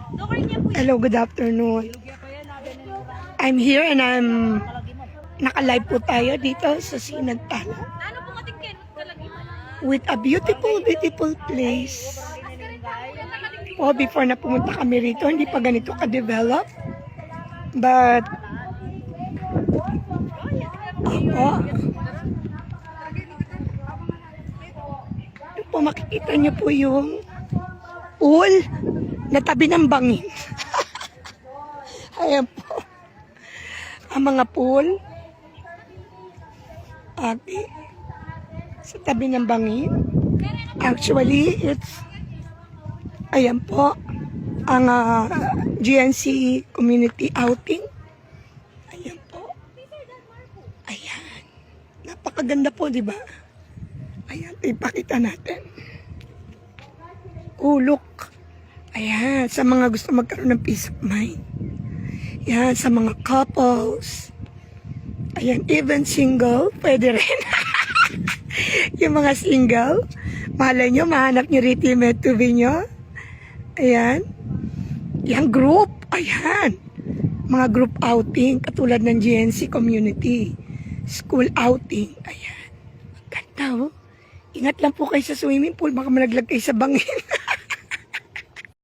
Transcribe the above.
Hello, good afternoon. I'm here and naka-live po tayo dito sa Sinagtala with a beautiful, beautiful place. Oh, before na pumunta kami rito, hindi pa ganito ka-develop. But, po makikita niyo po yung pool na tabi ng bangin. Ayan po. Ang mga pool. Okay. Sa tabi ng bangin. Actually, ayan po. Ang GNC community outing. Ayan po. Ayan. Napakaganda po, di ba? Ayan, ipakita natin. Oh, look. Ayan, sa mga gusto magkaroon ng peace of mind. Ayan, sa mga couples. Ayan, even single, pwede rin. Yung mga single, malay nyo, mahanap nyo rito yung metubi nyo. Ayan. Yung group, ayan. Mga group outing, katulad ng GNC community. School outing, ayan. Ganda, oh. Ingat lang po kayo sa swimming pool, baka malaglag kayo sa bangin.